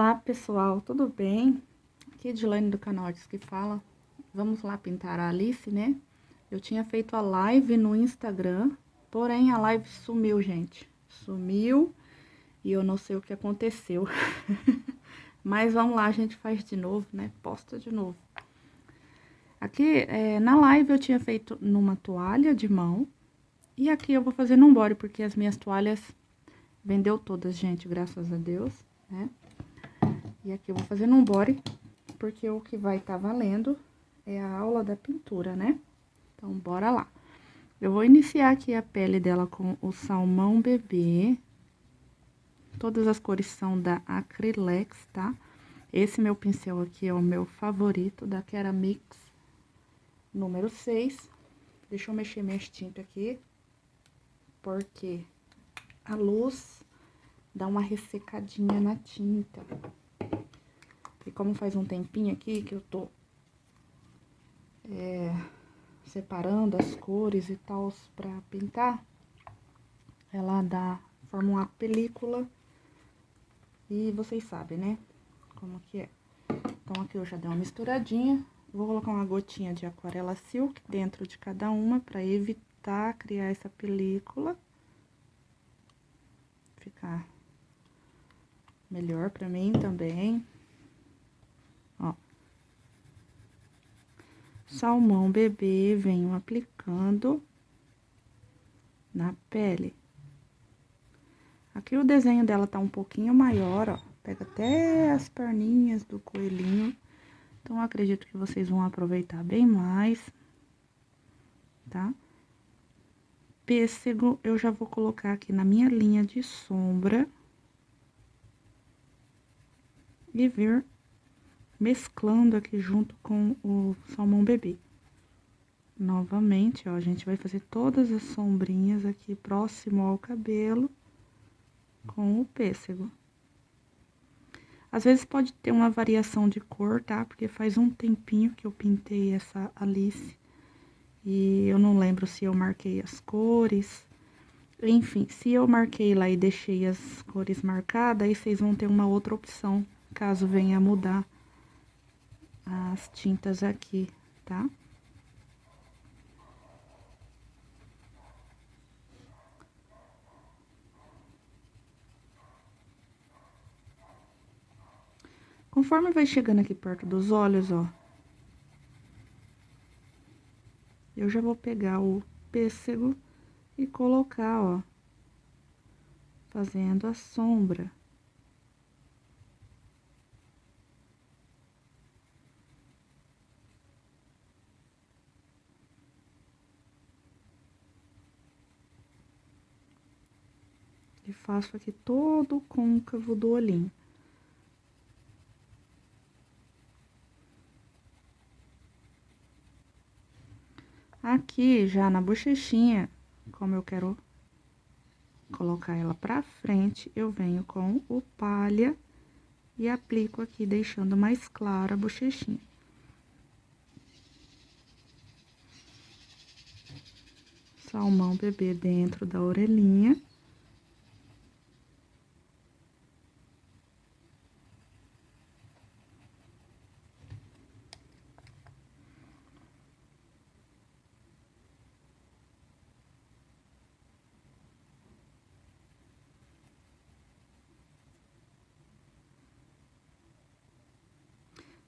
Olá pessoal, tudo bem? Aqui é Edilane do canal Artes que Fala. Vamos lá pintar a Alice, né? Eu tinha feito a live no Instagram, porém a live sumiu, gente. Sumiu e eu não sei o que aconteceu. Mas vamos lá, a gente faz de novo, né? Posta de novo. Aqui, na live eu tinha feito numa toalha de mão. E aqui eu vou fazer num body, porque as minhas toalhas vendeu todas, gente, graças a Deus, né? E aqui eu vou fazer num body, porque o que vai estar valendo é a aula da pintura, né? Então, bora lá. Eu vou iniciar aqui a pele dela com o salmão bebê. Todas as cores são da Acrylex, tá? Esse meu pincel aqui é o meu favorito, da Keramix, número 6. Deixa eu mexer minhas tintas aqui, porque a luz dá uma ressecadinha na tinta. E como faz um tempinho aqui que eu tô separando as cores e tal pra pintar, ela forma uma película e vocês sabem, né, como que é. Então, aqui eu já dei uma misturadinha, vou colocar uma gotinha de aquarela silk dentro de cada uma pra evitar criar essa película. Ficar melhor pra mim também. Ó. Salmão bebê, venho aplicando na pele. Aqui o desenho dela tá um pouquinho maior, ó. Pega até as perninhas do coelhinho. Então, eu acredito que vocês vão aproveitar bem mais, tá? Pêssego, eu já vou colocar aqui na minha linha de sombra. E vir mesclando aqui junto com o salmão bebê. Novamente, ó, a gente vai fazer todas as sombrinhas aqui próximo ao cabelo com o pêssego. Às vezes pode ter uma variação de cor, tá? Porque faz um tempinho que eu pintei essa Alice e eu não lembro se eu marquei as cores. Enfim, se eu marquei lá e deixei as cores marcadas, aí vocês vão ter uma outra opção, caso venha mudar as tintas aqui, tá? Conforme vai chegando aqui perto dos olhos, ó, eu já vou pegar o pêssego e colocar, ó, fazendo a sombra. E faço aqui todo o côncavo do olhinho. Aqui, já na bochechinha, como eu quero colocar ela pra frente, eu venho com o palha e aplico aqui, deixando mais clara a bochechinha. Salmão bebê dentro da orelhinha.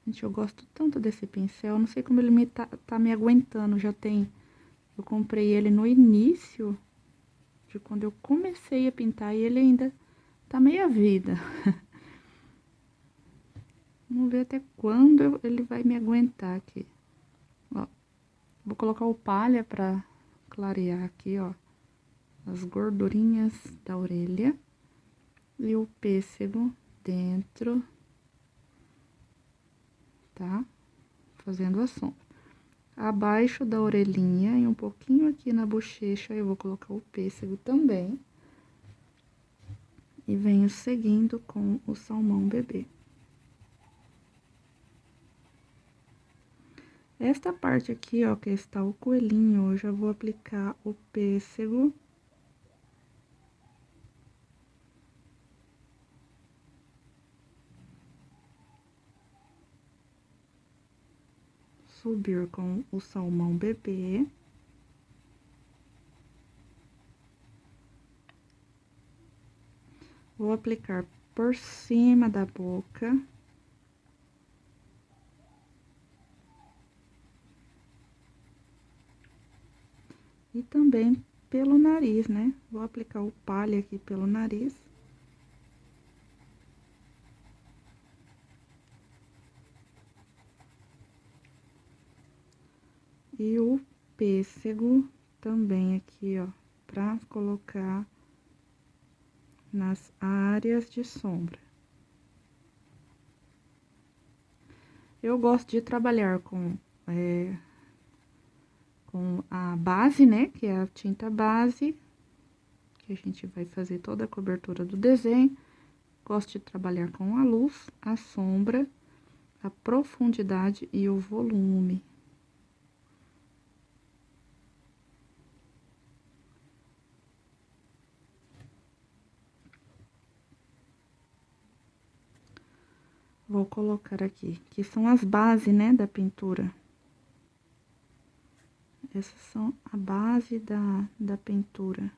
Gente, eu gosto tanto desse pincel, não sei como ele tá me aguentando, já tem... Eu comprei ele no início de quando eu comecei a pintar e ele ainda tá meia vida. Vamos ver até quando ele vai me aguentar aqui. Ó, vou colocar o palha pra clarear aqui, ó, as gordurinhas da orelha. E o pêssego dentro, tá? Fazendo a sombra. Abaixo da orelhinha e um pouquinho aqui na bochecha, eu vou colocar o pêssego também. E venho seguindo com o salmão bebê. Esta parte aqui, ó, que está o coelhinho, eu já vou aplicar o pêssego. subir com o salmão bebê. Vou aplicar por cima da boca. E também pelo nariz, né? Vou aplicar o palha aqui pelo nariz. E o pêssego também aqui, ó, pra colocar nas áreas de sombra. Eu gosto de trabalhar com a base, né, que é a tinta base, que a gente vai fazer toda a cobertura do desenho. Gosto de trabalhar com a luz, a sombra, a profundidade e o volume. Vou colocar aqui, que são as bases, né, da pintura. Essas são a base da pintura.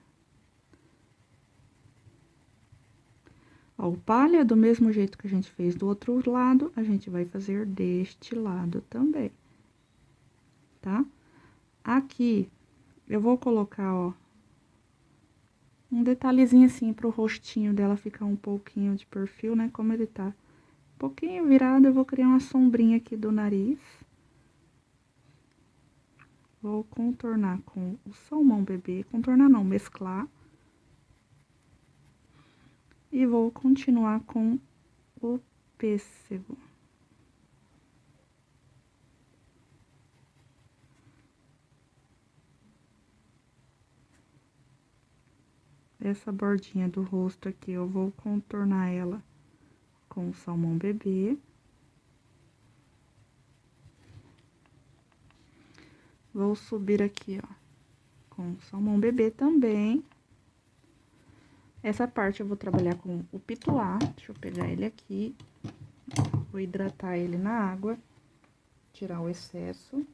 Ó, o palha, do mesmo jeito que a gente fez do outro lado, a gente vai fazer deste lado também, tá? Aqui, eu vou colocar, ó, um detalhezinho assim pro rostinho dela ficar um pouquinho de perfil, né? Como ele tá um pouquinho virado, eu vou criar uma sombrinha aqui do nariz. Vou contornar com o salmão bebê, contornar não, mesclar. E vou continuar com o pêssego. Essa bordinha do rosto aqui, eu vou contornar ela com o salmão bebê. Vou subir aqui, ó, com o salmão bebê também. Essa parte eu vou trabalhar com o pituá. Deixa eu pegar ele aqui. Vou hidratar ele na água, tirar o excesso.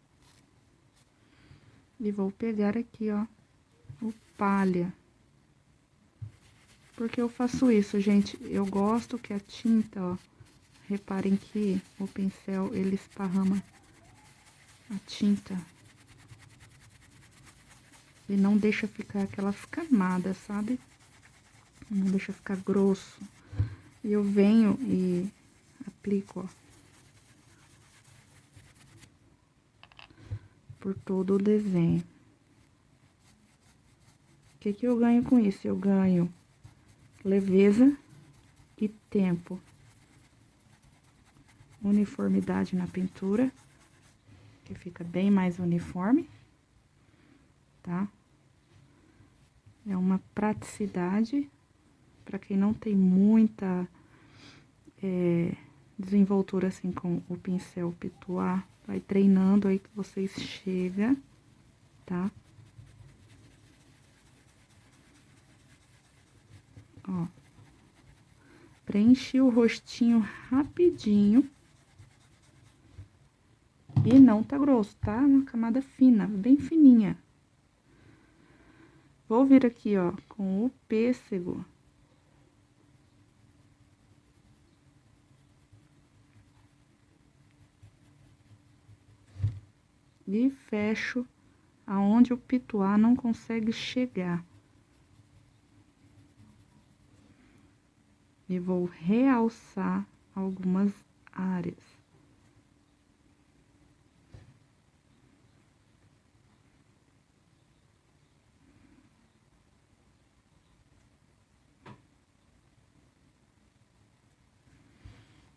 E vou pegar aqui, ó, o palha. Por que eu faço isso, gente? Eu gosto que a tinta, ó, reparem que o pincel, ele esparrama a tinta. E não deixa ficar aquelas camadas, sabe? Não deixa ficar grosso. E eu venho e aplico, ó, por todo o desenho. O que que eu ganho com isso? Eu ganho leveza e tempo. Uniformidade na pintura, que fica bem mais uniforme, tá? É uma praticidade para quem não tem muita desenvoltura assim com o pincel pituá. Vai treinando aí que vocês chegam, tá? Ó. Preenchi o rostinho rapidinho. E não tá grosso, tá? Uma camada fina, bem fininha. Vou vir aqui, ó, com o pêssego. E fecho aonde o pituá não consegue chegar. E vou realçar algumas áreas.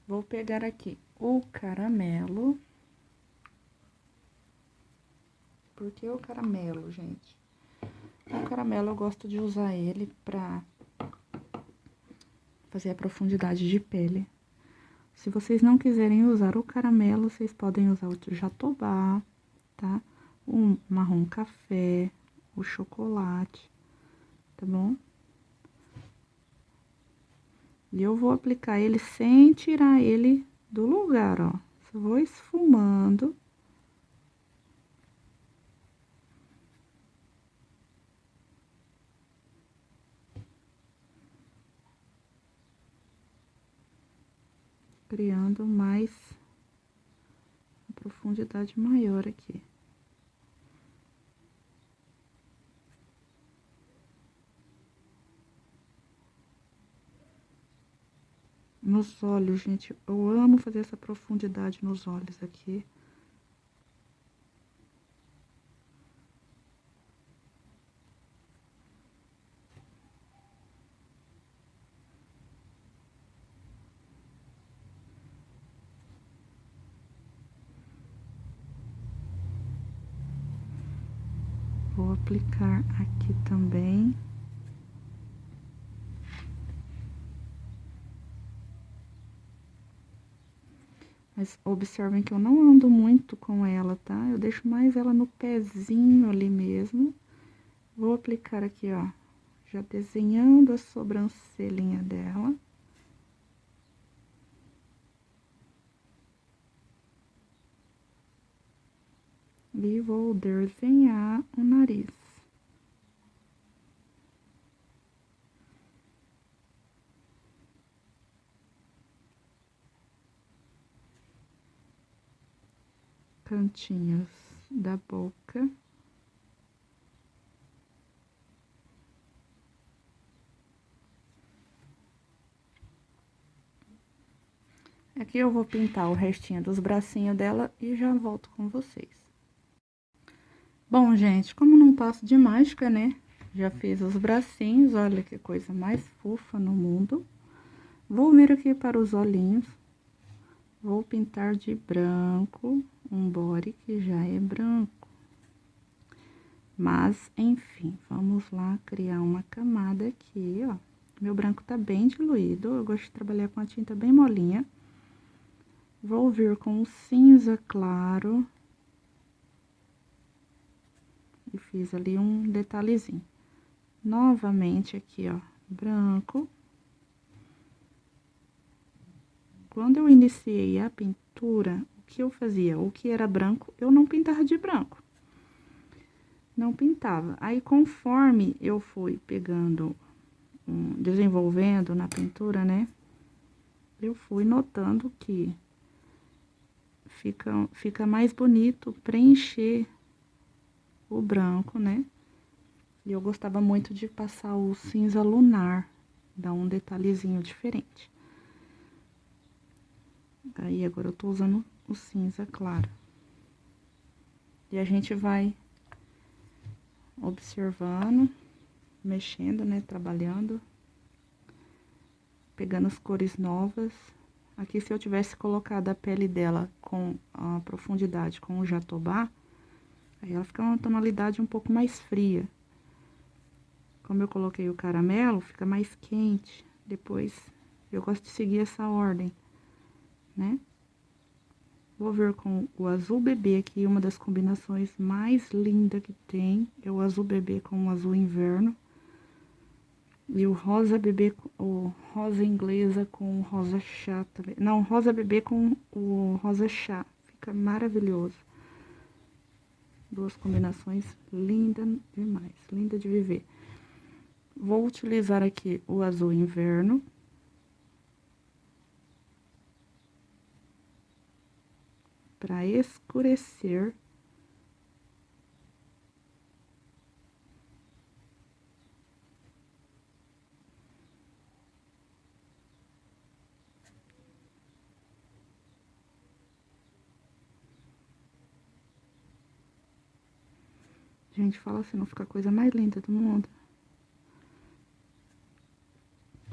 Vou pegar aqui o caramelo. Por que o caramelo, gente? O caramelo eu gosto de usar ele pra fazer a profundidade de pele. Se vocês não quiserem usar o caramelo, vocês podem usar o jatobá, tá? O marrom café, o chocolate, tá bom? E eu vou aplicar ele sem tirar ele do lugar, ó. Só vou esfumando criando mais uma profundidade maior aqui. Nos olhos, gente, eu amo fazer essa profundidade nos olhos aqui. Vou aplicar aqui também. Mas observem que eu não ando muito com ela, tá? Eu deixo mais ela no pezinho ali mesmo. Vou aplicar aqui, ó, já desenhando a sobrancelhinha dela. E vou desenhar o nariz. Cantinhos da boca. Aqui eu vou pintar o restinho dos bracinhos dela e já volto com vocês. Bom, gente, como não passo de mágica, né? Já fiz os bracinhos, olha que coisa mais fofa no mundo. Vou vir aqui para os olhinhos. Vou pintar de branco, um body que já é branco. Mas, enfim, vamos lá criar uma camada aqui, ó. Meu branco tá bem diluído, eu gosto de trabalhar com a tinta bem molinha. Vou vir com o cinza claro. E fiz ali um detalhezinho. Novamente aqui, ó, branco. Quando eu iniciei a pintura, o que eu fazia? O que era branco, eu não pintava de branco. Não pintava. Aí, conforme eu fui pegando, desenvolvendo na pintura, né? Eu fui notando que fica mais bonito preencher o branco, né? E eu gostava muito de passar o cinza lunar, dar um detalhezinho diferente. Aí, agora eu tô usando o cinza claro. E a gente vai observando, mexendo, né? Trabalhando, pegando as cores novas. Aqui, se eu tivesse colocado a pele dela com a profundidade com o jatobá, aí ela fica uma tonalidade um pouco mais fria. Como eu coloquei o caramelo, fica mais quente. Depois, eu gosto de seguir essa ordem, né? Vou vir com o azul bebê aqui, uma das combinações mais lindas que tem. É o azul bebê com o azul inverno. E o rosa bebê, o rosa inglesa com o rosa chá também. Não, rosa bebê com o rosa chá. Fica maravilhoso. Duas combinações lindas demais, linda de viver. Vou utilizar aqui o azul inverno. Para escurecer. Gente, fala assim, não fica a coisa mais linda do mundo.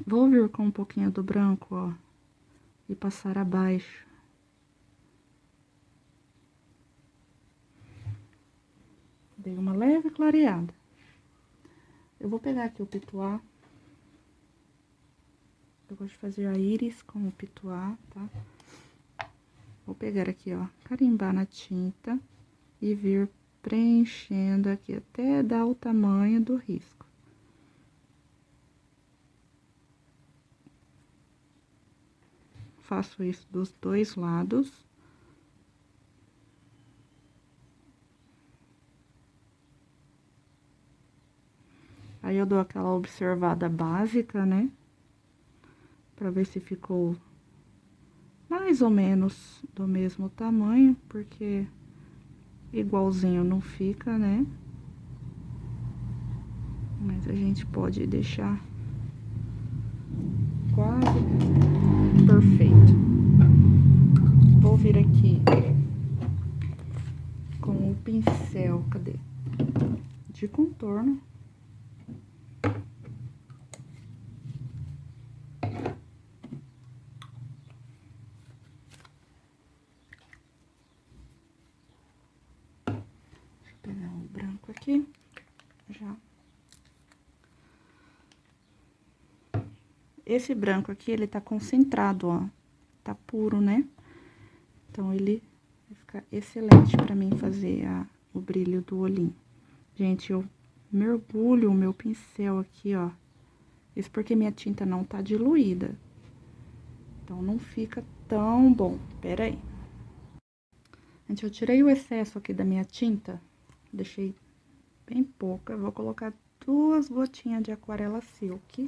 Vou vir com um pouquinho do branco, ó, e passar abaixo. Dei uma leve clareada. Eu vou pegar aqui o pituá. Eu gosto de fazer a íris com o pituá, tá? Vou pegar aqui, ó, carimbar na tinta e vir preenchendo aqui até dar o tamanho do risco. Faço isso dos dois lados. Aí, eu dou aquela observada básica, né? Pra ver se ficou mais ou menos do mesmo tamanho, porque igualzinho não fica, né? Mas a gente pode deixar quase perfeito. Vou vir aqui com o pincel, cadê? De contorno. Deixa eu pegar o branco aqui, já. Esse branco aqui, ele tá concentrado, ó. Tá puro, né? Então, ele vai ficar excelente pra mim fazer o brilho do olhinho. Gente, eu mergulho o meu pincel aqui, ó. Isso porque minha tinta não tá diluída. Então, não fica tão bom. Pera aí. Gente, eu tirei o excesso aqui da minha tinta. Deixei bem pouca. Vou colocar 2 gotinhas de aquarela silk.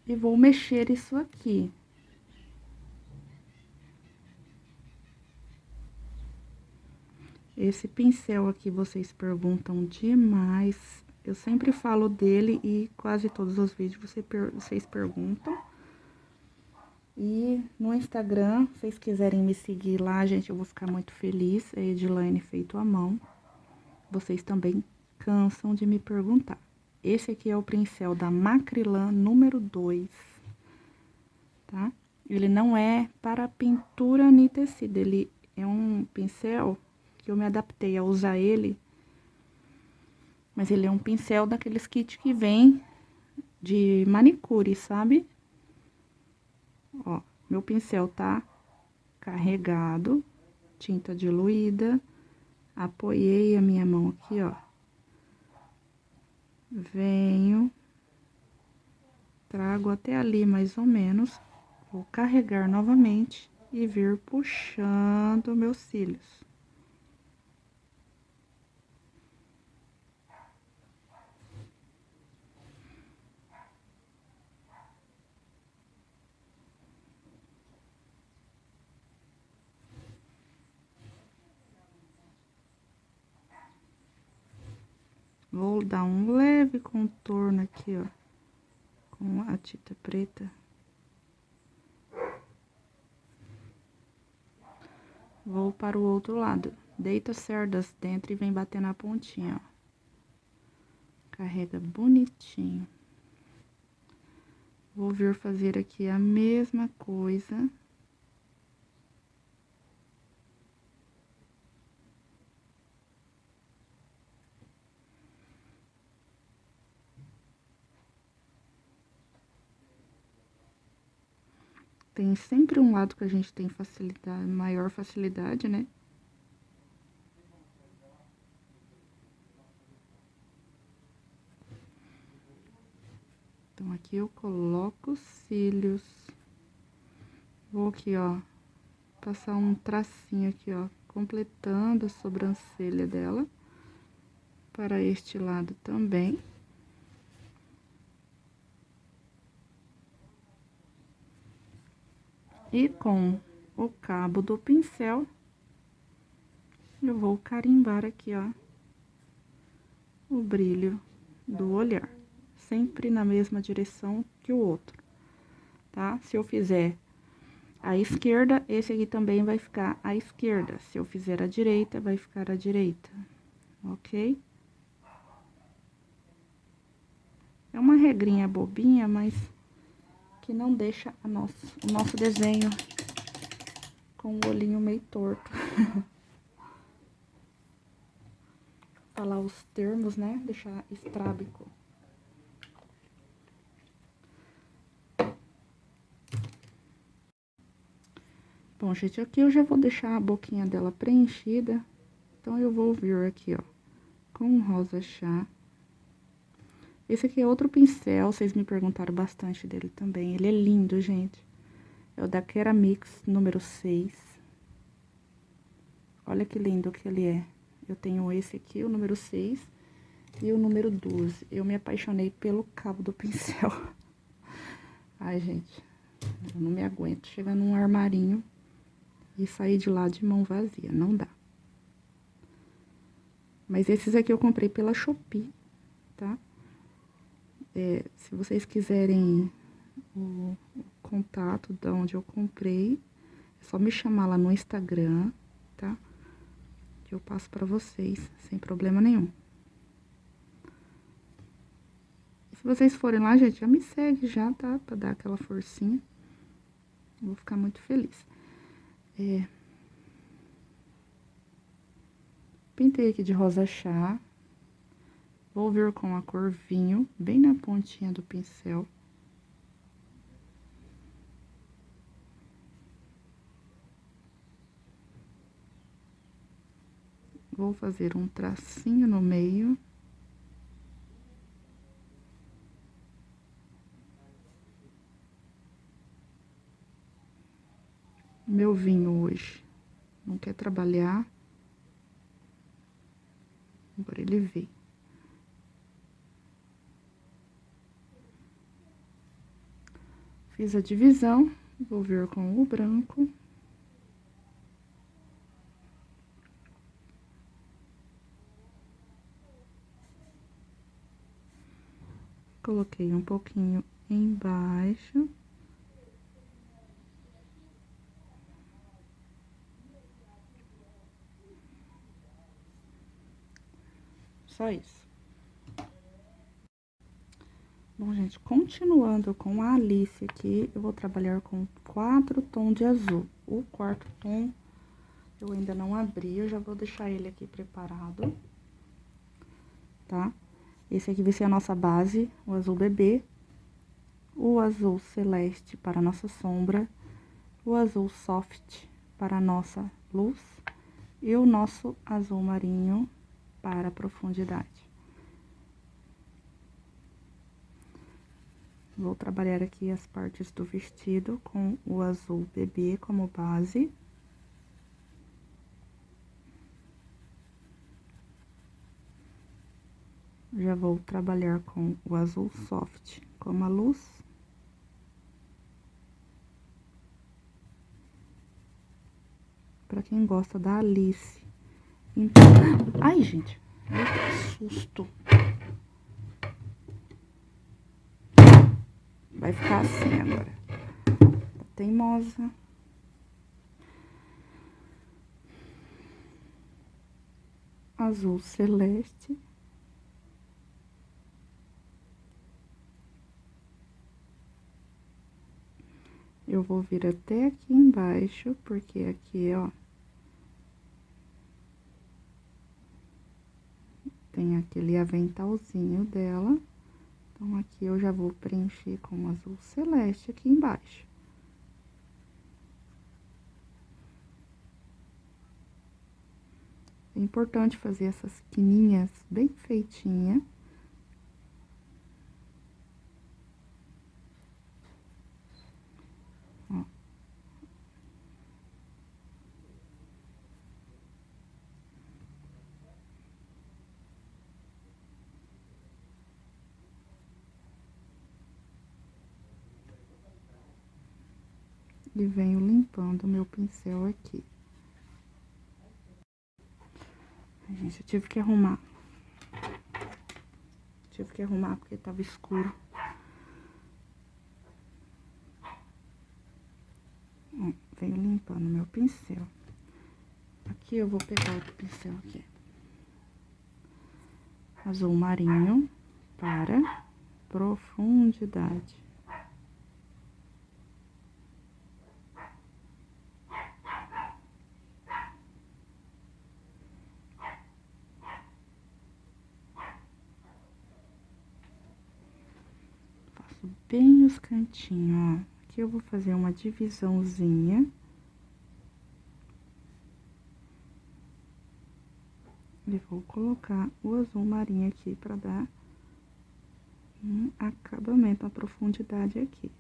E vou mexer isso aqui. Esse pincel aqui, vocês perguntam demais. Eu sempre falo dele e quase todos os vídeos vocês perguntam. E no Instagram, se vocês quiserem me seguir lá, gente, eu vou ficar muito feliz. É Edilane Feito à Mão. Vocês também cansam de me perguntar. Esse aqui é o pincel da Macrylan número 2, tá? Ele não é para pintura nem tecido, ele é um pincel que eu me adaptei a usar ele, mas ele é um pincel daqueles kits que vem de manicure, sabe? Ó, meu pincel tá carregado, tinta diluída, apoiei a minha mão aqui, ó. Venho, trago até ali mais ou menos, vou carregar novamente e vir puxando meus cílios. Vou dar um leve contorno aqui, ó, com a tinta preta. Vou para o outro lado. Deita as cerdas dentro e vem bater na pontinha, ó. Carrega bonitinho. Vou vir fazer aqui a mesma coisa. Tem sempre um lado que a gente tem facilidade, maior facilidade, né? Então, aqui eu coloco os cílios. Vou aqui, ó, passar um tracinho aqui, ó, completando a sobrancelha dela. Para este lado também. E com o cabo do pincel, eu vou carimbar aqui, ó, o brilho do olhar. Sempre na mesma direção que o outro, tá? Se eu fizer à esquerda, esse aqui também vai ficar à esquerda. Se eu fizer à direita, vai ficar à direita, ok? É uma regrinha bobinha, mas que não deixa o nosso desenho com o olhinho meio torto. Falar os termos, né? Deixar estrábico. Bom, gente, aqui eu já vou deixar a boquinha dela preenchida. Então, eu vou vir aqui, ó, com o rosa chá. Esse aqui é outro pincel, vocês me perguntaram bastante dele também. Ele é lindo, gente. É o da Keramix número 6. Olha que lindo que ele é. Eu tenho esse aqui, o número 6, e o número 12. Eu me apaixonei pelo cabo do pincel. Ai, gente, Eu não me aguento chegar num armarinho e sair de lá de mão vazia, não dá. Mas esses aqui eu comprei pela Shopee, tá? Se vocês quiserem o contato de onde eu comprei, é só me chamar lá no Instagram, tá? Que eu passo pra vocês, sem problema nenhum. Se vocês forem lá, gente, já me segue já, tá? Pra dar aquela forcinha. Eu vou ficar muito feliz. Pintei aqui de rosa chá. Vou vir com a cor vinho, bem na pontinha do pincel. Vou fazer um tracinho no meio. Meu vinho hoje não quer trabalhar. Agora ele veio. Fiz a divisão, vou vir com o branco. Coloquei um pouquinho embaixo. Só isso. Bom, gente, continuando com a Alice aqui, eu vou trabalhar com 4 tons de azul. O quarto tom eu ainda não abri, eu já vou deixar ele aqui preparado, tá? Esse aqui vai ser a nossa base, o azul bebê, o azul celeste para a nossa sombra, o azul soft para a nossa luz e o nosso azul marinho para a profundidade. Vou trabalhar aqui as partes do vestido com o azul bebê como base. Já vou trabalhar com o azul soft como a luz. Pra quem gosta da Alice. Então... Ai, gente, que susto. Vai ficar assim agora. Tá teimosa. Azul celeste. Eu vou vir até aqui embaixo, porque aqui, ó, tem aquele aventalzinho dela. Então, aqui eu já vou preencher com azul celeste aqui embaixo. É importante fazer essas quininhas bem feitinhas. Ó. E venho limpando o meu pincel aqui. Ai, gente, eu tive que arrumar. Tive que arrumar porque tava escuro. Ó, venho limpando meu pincel. Aqui eu vou pegar outro pincel aqui. Azul marinho para profundidade. Faço bem os cantinhos, ó. Aqui eu vou fazer uma divisãozinha. E vou colocar o azul marinho aqui para dar um acabamento, uma profundidade aqui.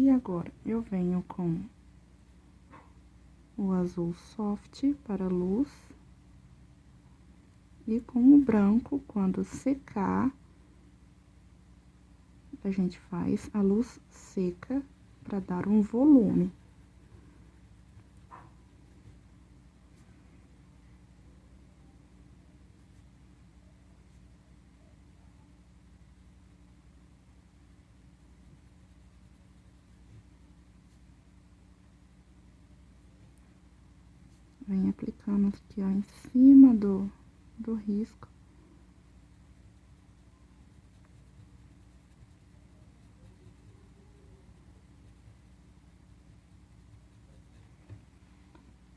E agora, eu venho com o azul soft para a luz. E com o branco, quando secar, a gente faz a luz seca para dar um volume. Vem aplicando aqui, ó, em cima do risco.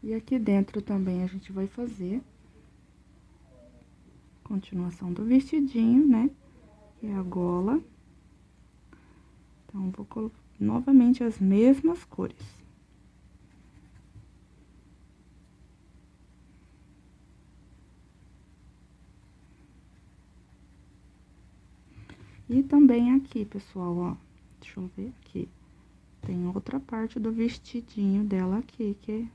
E aqui dentro também a gente vai fazer continuação do vestidinho, né? Que é a gola. Então, vou colocar novamente as mesmas cores. E também aqui, pessoal, ó, deixa eu ver aqui. Tem outra parte do vestidinho dela aqui, que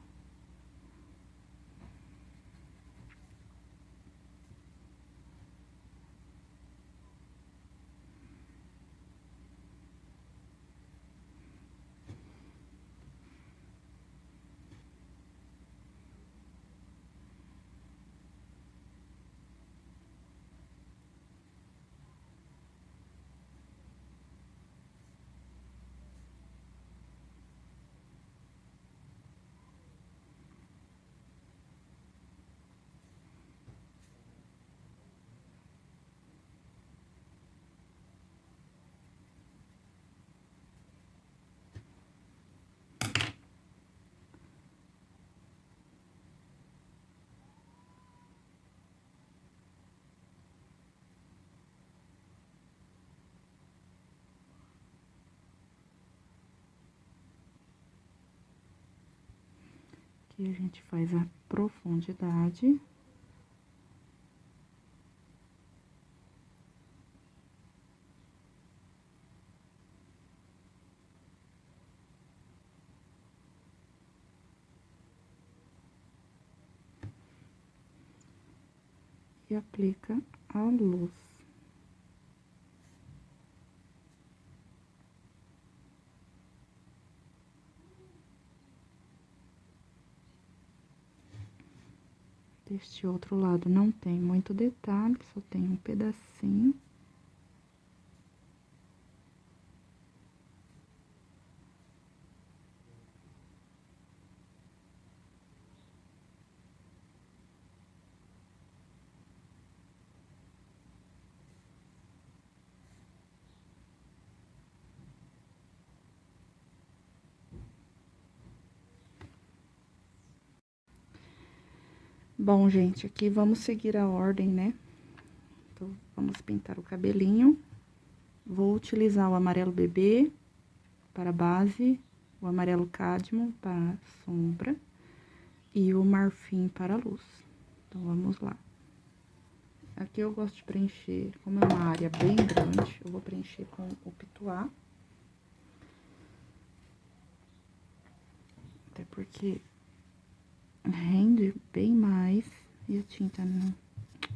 aqui a gente faz a profundidade. E aplica a luz. Deste outro lado não tem muito detalhe, só tem um pedacinho. Bom, gente, aqui vamos seguir a ordem, né? Então, vamos pintar o cabelinho. Vou utilizar o amarelo bebê para base, o amarelo cádmio para sombra e o marfim para luz. Então, vamos lá. Aqui eu gosto de preencher, como é uma área bem grande, eu vou preencher com o pituá. Até porque rende bem mais e a tinta não,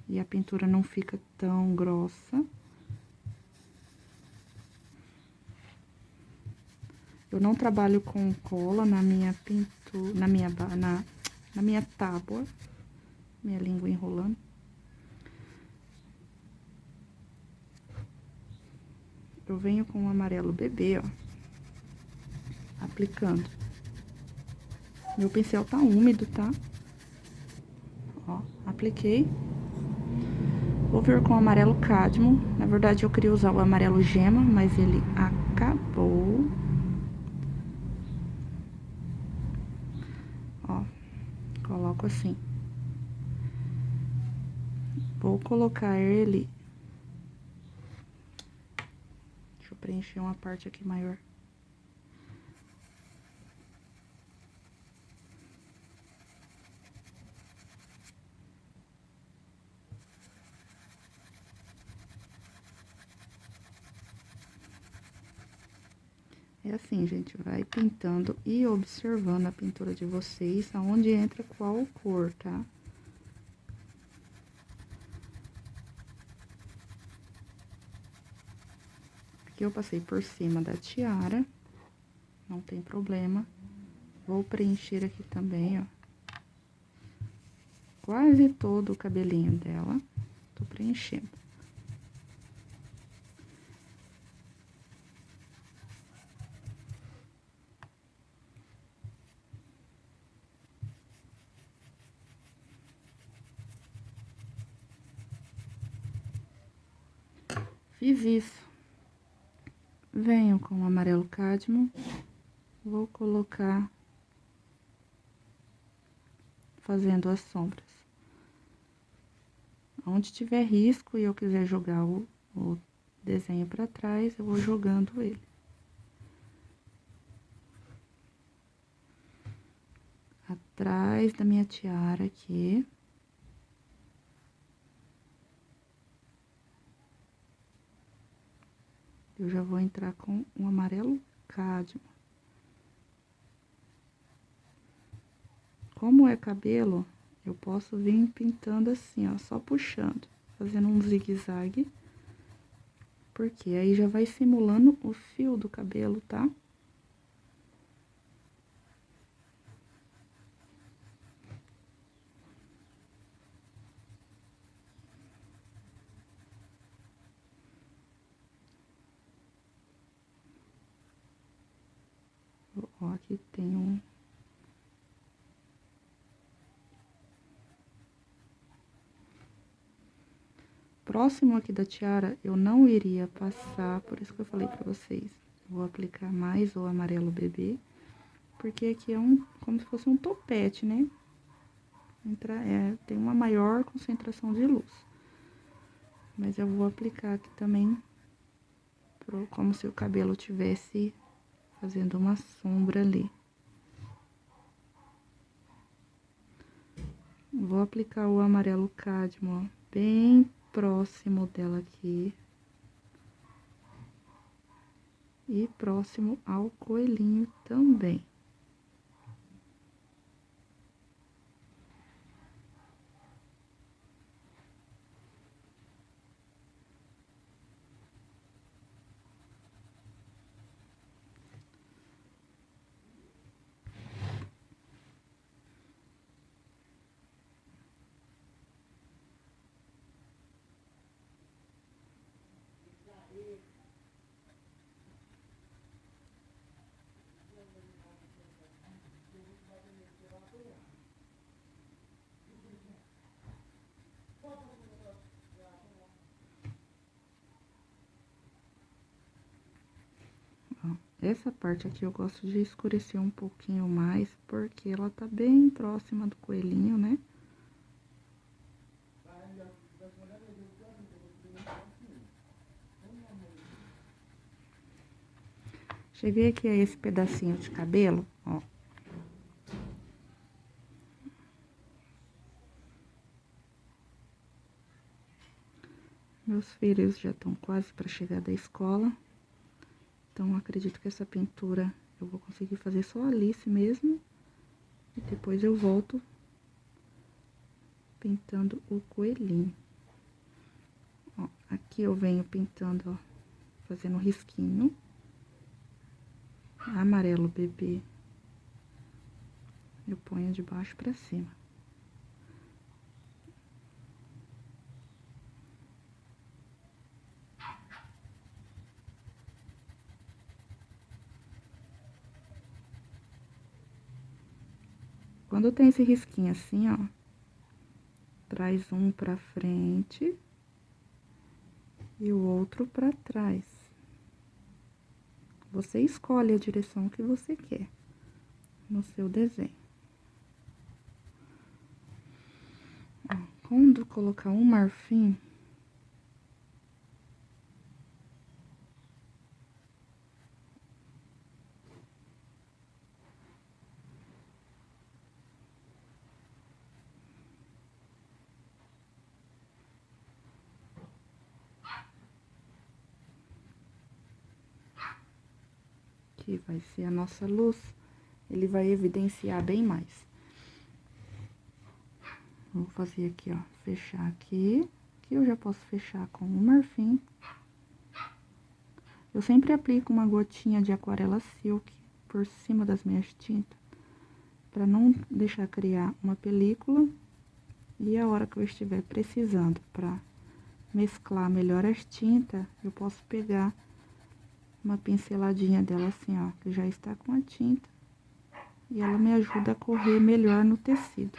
e a pintura não fica tão grossa. Eu não trabalho com cola na minha pintura, na minha tábua, minha língua enrolando. Eu venho com o amarelo bebê, ó, aplicando. Meu pincel tá úmido, tá? Ó, apliquei. Vou vir com o amarelo cádmio. Na verdade, eu queria usar o amarelo gema, mas ele acabou. Ó, coloco assim. Vou colocar ele... Deixa eu preencher uma parte aqui maior. É assim, gente, vai pintando e observando a pintura de vocês, aonde entra qual cor, tá? Aqui eu passei por cima da tiara, não tem problema. Vou preencher aqui também, ó. Quase todo o cabelinho dela, tô preenchendo. Fiz isso. Venho com o amarelo cádmio, vou colocar fazendo as sombras. Onde tiver risco e eu quiser jogar o desenho pra trás, eu vou jogando ele. Atrás da minha tiara aqui. Eu já vou entrar com um amarelo cádmio. Como é cabelo, eu posso vir pintando assim, ó, só puxando, fazendo um zigue-zague. Porque aí já vai simulando o fio do cabelo, tá? Ó, aqui tem um... Próximo aqui da tiara, eu não iria passar, por isso que eu falei pra vocês. Vou aplicar mais o amarelo bebê, porque aqui é como se fosse um topete, né? Tem uma maior concentração de luz. Mas eu vou aplicar aqui também, como se o cabelo tivesse fazendo uma sombra ali. Vou aplicar o amarelo cádmio, ó, bem próximo dela aqui. E próximo ao coelhinho também. Ó, essa parte aqui eu gosto de escurecer um pouquinho mais, porque ela tá bem próxima do coelhinho, né? Cheguei aqui a esse pedacinho de cabelo, ó. Meus filhos já estão quase para chegar da escola. Então, acredito que essa pintura eu vou conseguir fazer só a Alice mesmo. E depois eu volto pintando o coelhinho. Ó, aqui eu venho pintando, ó, fazendo risquinho. Amarelo bebê. Eu ponho de baixo pra cima. Quando tem esse risquinho assim, ó, traz um pra frente e o outro pra trás. Você escolhe a direção que você quer no seu desenho. Ó, quando colocar um marfim, que vai ser a nossa luz, ele vai evidenciar bem mais. Vou fazer aqui, ó, fechar aqui, que eu já posso fechar com o marfim. Eu sempre aplico uma gotinha de aquarela silk por cima das minhas tintas, para não deixar criar uma película. E a hora que eu estiver precisando para mesclar melhor as tintas, eu posso pegar uma pinceladinha dela assim, ó, que já está com a tinta. E ela me ajuda a correr melhor no tecido.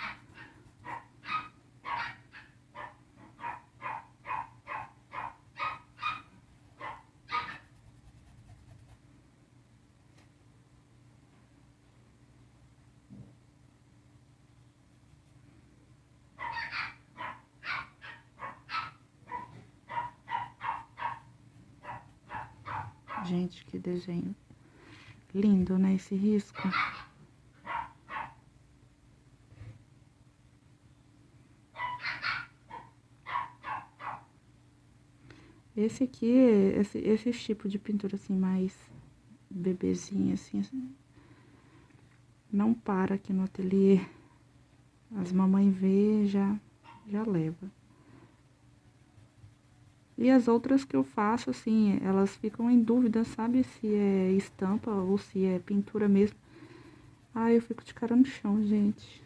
Gente, que desenho lindo, né, esse risco. Esse aqui, esse tipo de pintura, assim, mais bebezinha, assim, não para aqui no ateliê. As mamães vê, já leva. E as outras que eu faço, assim, elas ficam em dúvida, sabe, se é estampa ou se é pintura mesmo. Ah, eu fico de cara no chão, gente.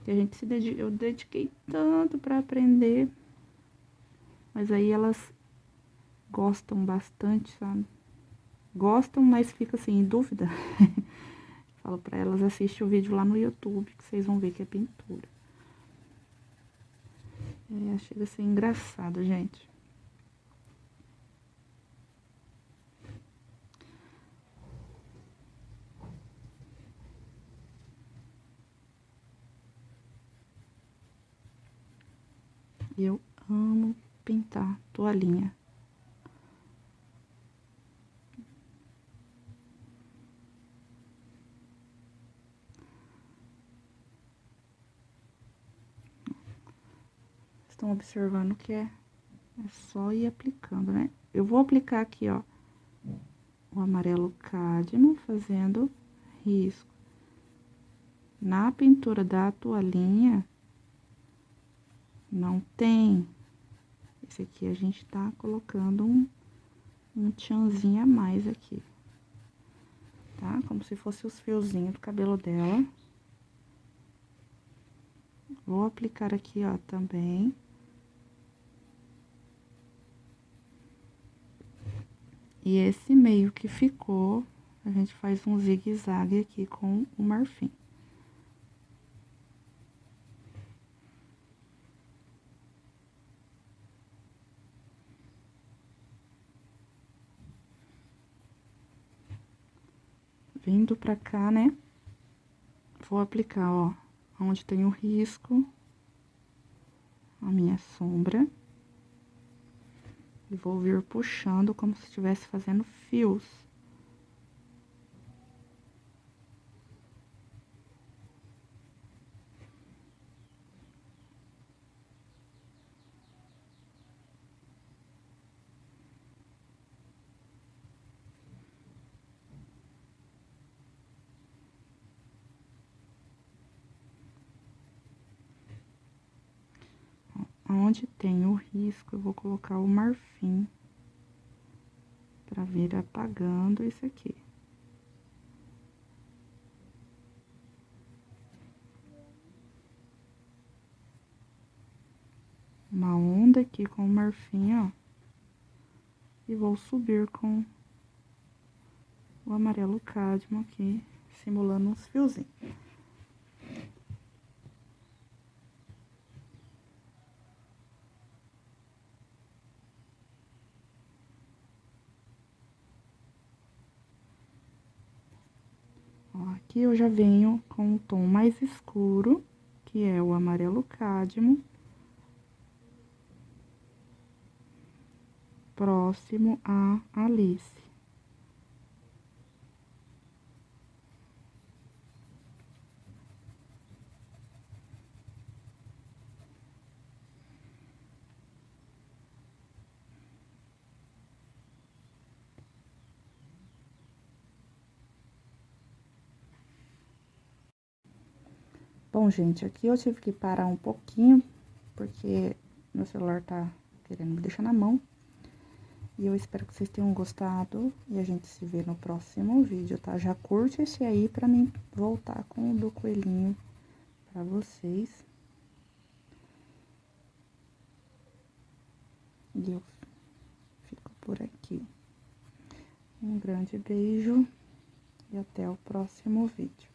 E a gente eu dediquei tanto pra aprender. Mas aí elas gostam bastante, sabe? Gostam, mas fica assim, em dúvida. Falo pra elas, assiste o vídeo lá no YouTube, que vocês vão ver que é pintura. Chega a ser engraçado, gente. Eu amo pintar toalhinha. Estão observando que é só ir aplicando, né? Eu vou aplicar aqui, ó, o amarelo cádmio, fazendo risco. Na pintura da toalhinha, não tem. Esse aqui a gente tá colocando um tchanzinho a mais aqui. Tá? Como se fosse os fiozinhos do cabelo dela. Vou aplicar aqui, ó, também. E esse meio que ficou, a gente faz um zigue-zague aqui com o marfim. Vindo pra cá, né? Vou aplicar, ó, onde tem o risco, a minha sombra. E vou vir puxando como se estivesse fazendo fios. Onde tem o risco, eu vou colocar o marfim pra vir apagando isso aqui. Uma onda aqui com o marfim, ó. E vou subir com o amarelo cádmio aqui, simulando uns fiozinhos. Ó, aqui eu já venho com um tom mais escuro, que é o amarelo cádmio. Próximo a Alice. Bom, gente, aqui eu tive que parar um pouquinho, porque meu celular tá querendo me deixar na mão. E eu espero que vocês tenham gostado e a gente se vê no próximo vídeo, tá? Já curte esse aí pra mim voltar com o do coelhinho pra vocês. E eu fico por aqui. Um grande beijo e até o próximo vídeo.